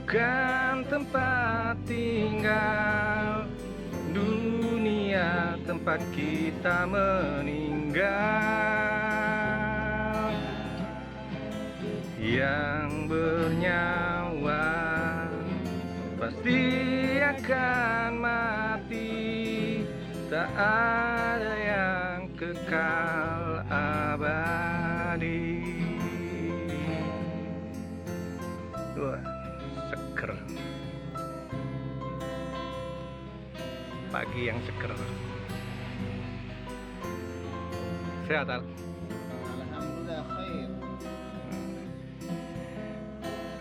bukan tempat tinggal, dunia tempat kita meninggal. Yang bernyawa pasti akan mati, tak ada yang kekal abadi. Wah, seger. Pagi yang seger. Sehat, Al? Alhamdulillah khair.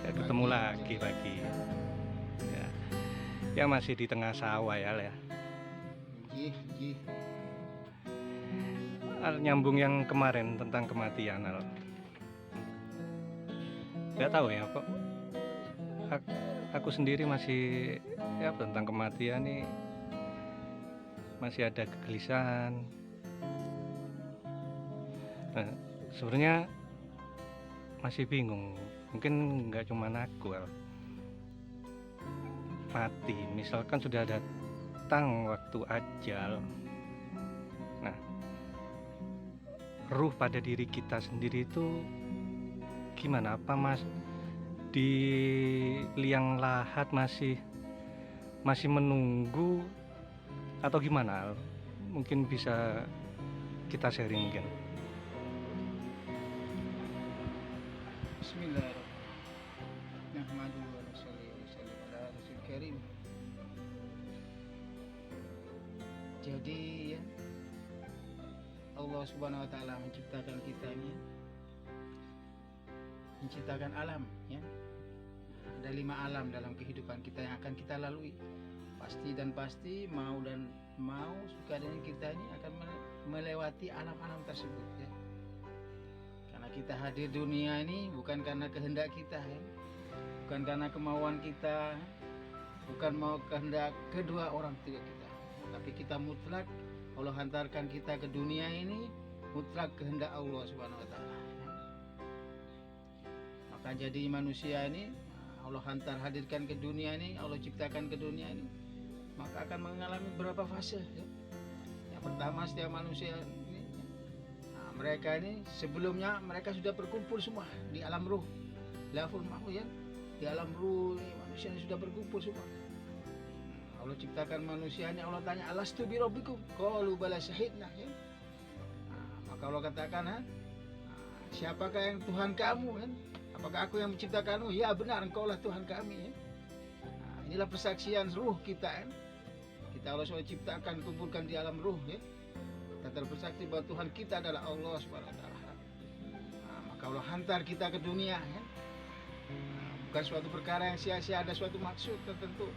Ya, ketemu lagi pagi. Ya masih di tengah sawah ya, Al, ya. Jih. Al, nyambung yang kemarin tentang kematian, Al. Gak tahu ya kok. Aku sendiri masih ya tentang kematian nih masih ada kegelisahan. Nah, sebenarnya masih bingung. Mungkin nggak cuma aku, Al. Mati, misalkan sudah datang waktu ajal. Nah, ruh pada diri kita sendiri itu gimana? Apa di liang lahat masih menunggu atau gimana? Mungkin bisa kita sharing mungkin. Bismillahirrahmanirrahim. Nahmadu wa nusalli wa nusallim ala rasul karim. Jadi ya, Allah Subhanahu wa taala menciptakan kita ini, menciptakan alam ya. Ada 5 alam dalam kehidupan kita yang akan kita lalui. Pasti mau suka dengan kita ini akan melewati alam-alam tersebut ya. Karena kita hadir dunia ini bukan karena kehendak kita ya. Bukan karena kemauan kita, bukan mau kehendak kedua orang tua kita. Tapi kita mutlak, Allah hantarkan kita ke dunia ini mutlak kehendak Allah Subhanahu wa taala. Maka jadi manusia ini Allah hadirkan ke dunia ini, Allah ciptakan ke dunia ini, maka akan mengalami beberapa fase ya. Yang pertama, setiap manusia ini, mereka ini sebelumnya mereka sudah berkumpul semua di alam ruh, laful mahfuz ya. Di alam ruh ini manusia ini sudah berkumpul semua. Allah ciptakan manusia ini, Allah tanya, alastu bi rabbikum? Qalu bala syahidna ya. Maka Allah katakan, siapakah yang Tuhan kamu kan? Apakah aku yang menciptakanmu? Ya benar, engkaulah Tuhan kami ya. Inilah persaksian ruh kita kan. Kita Allah SWT ciptakan, kumpulkan di alam ruh ya. Kita bersaksi bahwa Tuhan kita adalah Allah Subhanahu wa taala. Maka Allah hantar kita ke dunia ya. Bukan suatu perkara yang sia-sia, ada suatu maksud tertentu.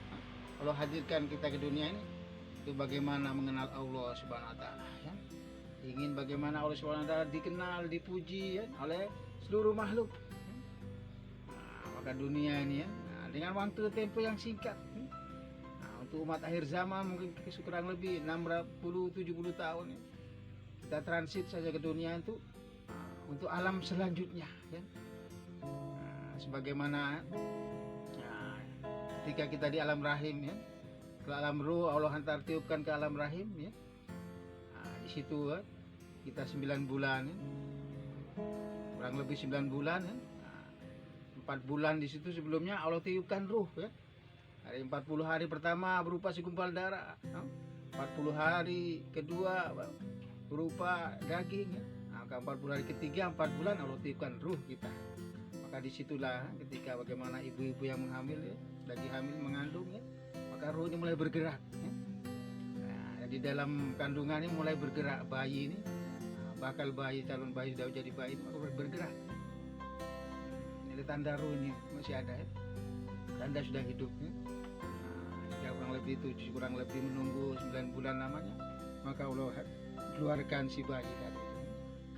Allah hadirkan kita ke dunia ini itu bagaimana mengenal Allah Subhanahu wa taala ya. Ingin bagaimana Allah Subhanahu wa taala dikenal, dipuji ya, oleh seluruh makhluk. Maka dunia ini ya, dengan waktu tempo yang singkat. Untuk umat akhir zaman mungkin kurang lebih 60-70 tahun ya. Kita transit saja ke dunia itu untuk alam selanjutnya ya. Sebagaimana ketika kita di alam rahim ya, ke alam ruh Allah hantar tiupkan ke alam rahim ya. Di situ ya, kita 9 bulan ya. Kurang lebih 9 bulan ya. 4 bulan di situ sebelumnya Allah tiupkan ruh ya. Hari 40 hari pertama berupa segumpal darah, 40 hari kedua berupa daging ya. Maka 40 hari ketiga 4 bulan Allah tiupkan ruh kita. Maka disitulah ketika bagaimana ibu-ibu yang menghamil ya, lagi hamil mengandung ya, maka ruh ini mulai bergerak ya. Di dalam kandungan ini mulai bergerak bayi ini, bakal bayi, calon bayi sudah jadi bayi maka bergerak. Ini tanda ruh ini masih ada ya. Tanda sudah hidup ya. Ya kurang lebih menunggu 9 bulan namanya, maka Allah keluarkan si bayi tadi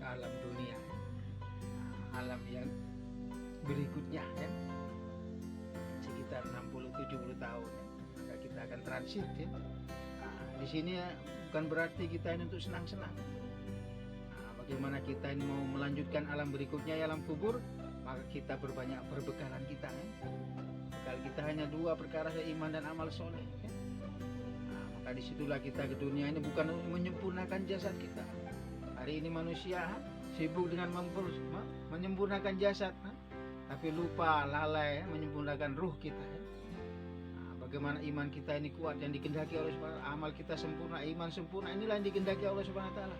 ke alam dunia, alam yang berikutnya ya. Sekitar 60-70 tahun ya. Maka kita akan transit ya. Di sini ya, bukan berarti kita ini untuk senang-senang. Bagaimana kita ini mau melanjutkan alam berikutnya ya, alam kubur, maka kita berbanyak berbekalan kita kan. Bekal kita hanya dua perkara, iman dan amal soleh kan. Nah, maka disitulah kita ke dunia ini bukan menyempurnakan jasad kita. Hari ini manusia sibuk dengan menyempurnakan jasad, tapi lupa lalai menyempurnakan ruh kita. Bagaimana iman kita ini kuat yang dikehendaki oleh Subhanahu wa ta'ala, amal kita sempurna, iman sempurna, inilah yang dikehendaki oleh Subhanahu wa ta'ala.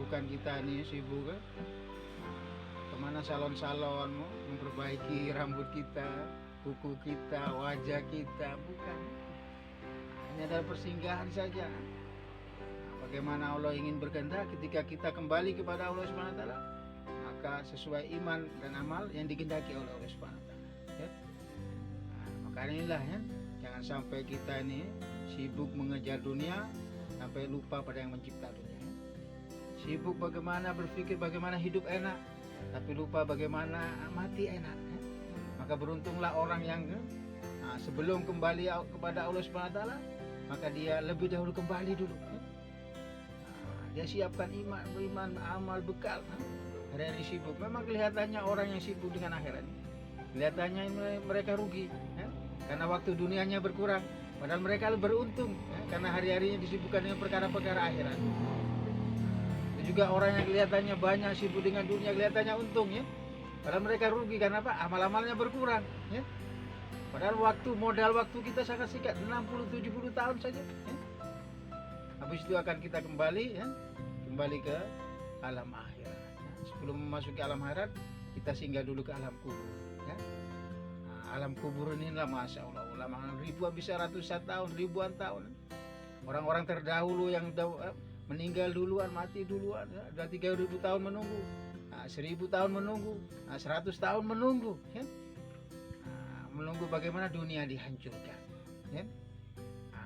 Bukan kita ini sibuk kemana salon-salon memperbaiki rambut kita, kuku kita, wajah kita, bukan. Hanya adalah persinggahan saja. Bagaimana Allah ingin berkehendak ketika kita kembali kepada Allah Subhanahu wa ta'ala, maka sesuai iman dan amal yang dikehendaki oleh Allah Subhanahu wa ta'ala. Maka inilah ya, jangan sampai kita ini sibuk mengejar dunia sampai lupa pada yang mencipta dunia. Sibuk bagaimana berpikir bagaimana hidup enak, tapi lupa bagaimana mati enak. Maka beruntunglah orang yang sebelum kembali kepada Allah Subhanahu wa ta'ala, maka dia lebih dahulu kembali dulu. Dia siapkan iman, amal, bekal. Hari-hari sibuk. Memang kelihatannya orang yang sibuk dengan akhirat, kelihatannya mereka rugi, karena waktu dunianya berkurang. Padahal mereka beruntung, karena hari-harinya disibukkan dengan perkara-perkara akhirat. Itu juga orang yang kelihatannya banyak sibuk dengan dunia, kelihatannya untung ya. Padahal mereka rugi karena apa? Amal-amalnya berkurang. Ya. Padahal modal waktu kita sangat singkat, 60-70 tahun saja. Ya. Habis itu akan kita kembali ke alam akhirat. Ya. Sebelum memasuki alam akhirat, kita singgah dulu ke alam kubur. Ya. Nah, alam kubur inilah masya Allah, ulama ribuan bisa ratusan tahun, ribuan tahun. Orang-orang terdahulu yang meninggal duluan, mati duluan, ya. Sudah 3.000 tahun menunggu, 1.000 tahun menunggu, 100 tahun menunggu. Ya. Menunggu bagaimana dunia dihancurkan. Ya.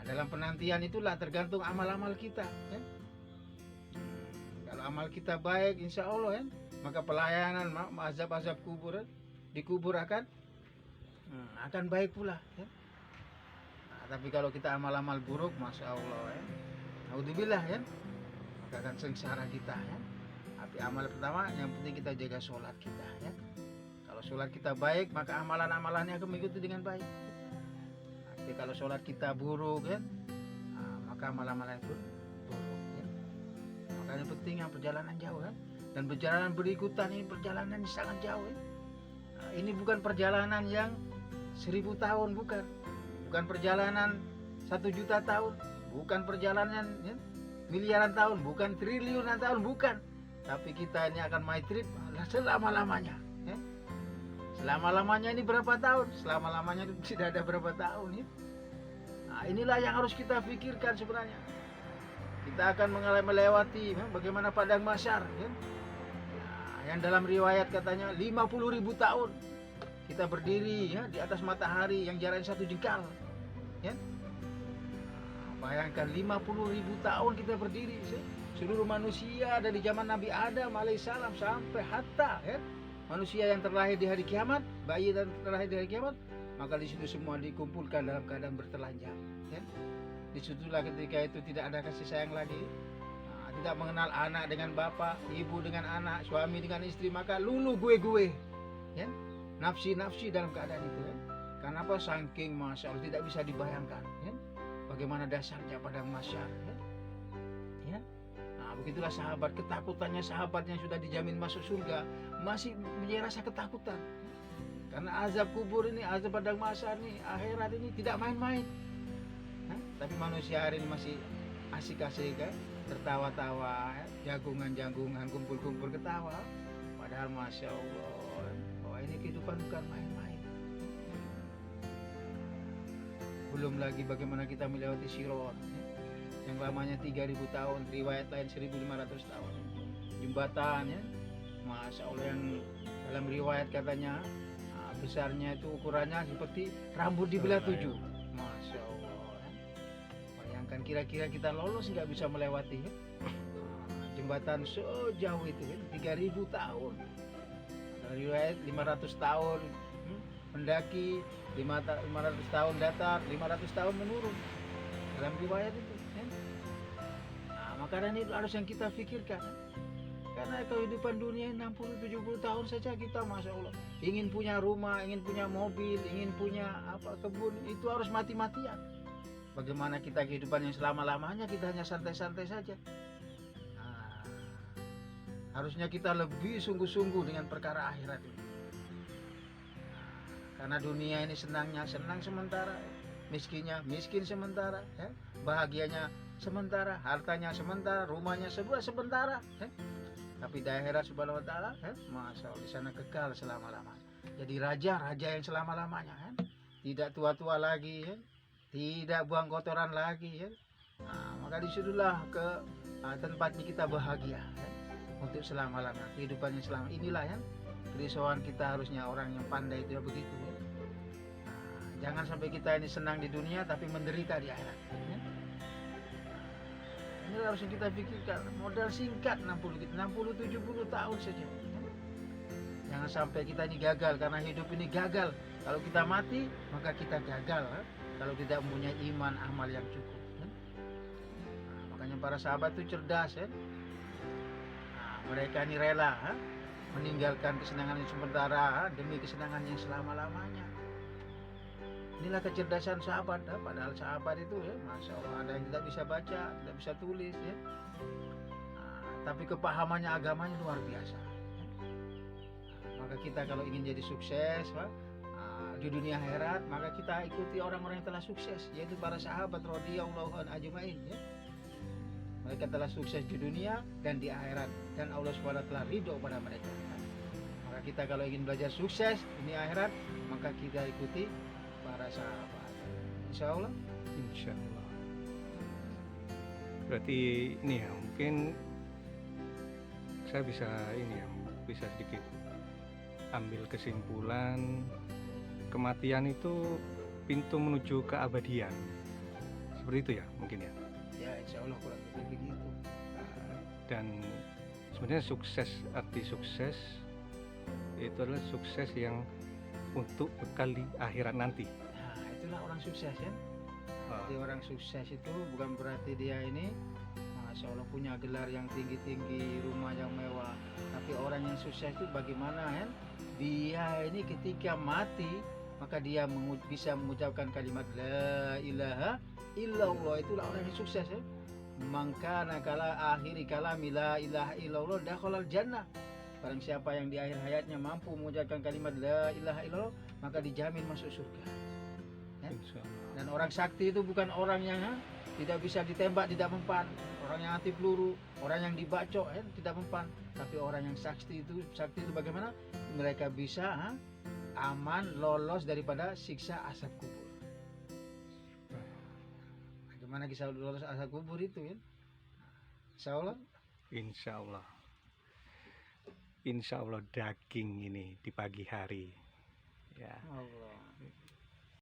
Dalam penantian itulah tergantung amal-amal kita. Ya. Kalau amal kita baik, insya Allah, ya, maka pelayanan azab-azab kubur di kubur akan baik pula. Ya. Tapi kalau kita amal-amal buruk, masya Allah, ya, naudzubillah, ya, maka akan sengsara kita. Ya. Tapi amal pertama yang penting kita jaga sholat kita. Ya. Kalau sholat kita baik, maka amalan-amalannya akan mengikuti dengan baik. Tapi kalau sholat kita buruk, ya, maka amalan-amalan itu buruk. Ya. Makanya penting yang perjalanan jauh, ya. Dan perjalanan berikutan ini perjalanan yang sangat jauh. Ya. Ini bukan perjalanan yang 1.000 tahun, bukan perjalanan 1 juta tahun, bukan perjalanan ya, miliaran tahun, bukan triliunan tahun, bukan. Tapi kita ini akan my trip selama-lamanya. Ya. Selama-lamanya ini berapa tahun? Selama-lamanya tidak ada berapa tahun. Ya. Nah, inilah yang harus kita pikirkan sebenarnya. Kita akan melewati bagaimana padang mahsyar. Ya. Nah, yang dalam riwayat katanya 50.000 tahun. Kita berdiri ya, di atas matahari yang jaraknya 1 jengkal. Ya. Bayangkan 50.000 tahun kita berdiri. Ya. Seluruh manusia dari zaman Nabi Adam alaihissalam sampai hatta ya, manusia yang terlahir di hari kiamat, bayi dan terlahir di hari kiamat, maka di situ semua dikumpulkan dalam keadaan bertelanjang. Ya. Disitulah ketika itu tidak ada kasih sayang lagi. Nah, tidak mengenal anak dengan bapak, ibu dengan anak, suami dengan istri, maka lulu gue. Ya. Nafsi dalam keadaan itu ya. Karena apa? Saking masya Allah tidak bisa dibayangkan ya. Bagaimana dasarnya padang mahsyar ya. Ya. Nah, begitulah sahabat, ketakutannya sahabat yang sudah dijamin masuk surga masih rasa ketakutan. Karena azab kubur ini, azab padang mahsyar ini, akhirat ini tidak main-main. Tapi manusia hari ini masih asik-asik ya, tertawa-tawa, ya. Jagungan-jagungan, kumpul-kumpul ketawa. Padahal masya Allah, ini kehidupan bukan main-main. Belum lagi bagaimana kita melewati Sirat ya, yang lamanya 3.000 tahun, riwayat lain 1.500 tahun. Jembatan ya, masya Allah, yang dalam riwayat katanya besarnya itu ukurannya seperti rambut dibelah 7. Masya Allah ya. Bayangkan kira-kira kita lolos nggak bisa melewati ya. Jembatan sejauh itu ya, 3.000 tahun. Riwayat 500 tahun mendaki, 500 tahun datar, 500 tahun menurun dalam riwayat itu ya. Nah, maka ini harus yang kita pikirkan. Karena kehidupan dunia 60-70 tahun saja kita, Masya Allah, ingin punya rumah, ingin punya mobil, ingin punya kebun, itu harus mati-matian. Bagaimana kita kehidupan yang selama-lamanya kita hanya santai-santai saja. Nah, harusnya kita lebih sungguh-sungguh dengan perkara akhirat ini. Karena dunia ini senangnya senang sementara, miskinnya miskin sementara, ya. Bahagianya sementara, hartanya sementara, rumahnya sementara, ya. Tapi di akhirat subhanahu wa ta'ala, Masya Allah, di sana kekal selama-lamanya. Jadi raja yang selama-lamanya, tidak tua-tua lagi, tidak buang kotoran lagi, nah, maka disitulah tempatnya kita bahagia, untuk selama-lamanya, kehidupannya selama inilah, kerisauan kita harusnya orang yang pandai itu begitu, Nah, jangan sampai kita ini senang di dunia tapi menderita di akhirat, Ini harus kita pikirkan. Modal singkat 60-70 tahun saja. Jangan sampai kita ini gagal, karena hidup ini gagal. Kalau kita mati, maka kita gagal. Kalau tidak mempunyai iman amal yang cukup. Nah, makanya para sahabat itu cerdas. Nah, mereka ini rela meninggalkan kesenangan yang sementara demi kesenangan yang selama-lamanya. Inilah kecerdasan sahabat, padahal sahabat itu, Masya Allah, ada yang tidak bisa baca, tidak bisa tulis, Nah, tapi kepahamannya agamanya luar biasa. Nah, maka kita kalau ingin jadi sukses, di dunia akhirat, maka kita ikuti orang-orang yang telah sukses, yaitu para sahabat radhiyallahu anhum ajmain, Mereka telah sukses di dunia dan di akhirat, dan Allah SWT telah ridho pada mereka. Maka kita kalau ingin belajar sukses di akhirat, maka kita ikuti para sahabat. Insya Allah. Insya Allah. Berarti ini ya, mungkin saya bisa sedikit ambil kesimpulan, kematian itu pintu menuju keabadian. Seperti itu ya mungkin ya. Ya, insya Allah kurang lebih begitu. Dan sebenarnya arti sukses itu adalah sukses yang untuk bekal di akhirat nanti. Nah, itulah orang sukses, Jadi orang sukses itu bukan berarti dia ini Masya Allah punya gelar yang tinggi-tinggi, rumah yang mewah. Tapi orang yang sukses itu bagaimana, dia ini ketika mati, maka dia bisa mengucapkan kalimat La ilaha illallah. Itulah orang yang sukses, Mangkana kala akhiri kalami la ilaha illallah dakhalal jannah. Barang siapa yang di akhir hayatnya mampu mengucapkan kalimat La ilaha illallah, maka dijamin masuk surga. Dan orang sakti itu bukan orang yang tidak bisa ditembak, tidak mempan, orang yang anti peluru, orang yang dibacok, tidak mempan. Tapi orang yang sakti itu bagaimana? Mereka bisa aman, lolos daripada siksa asap kubur. Bagaimana bisa lolos asap kubur itu, Insya Allah. Insya Allah. Insya Allah daging ini di pagi hari, ya. Allah.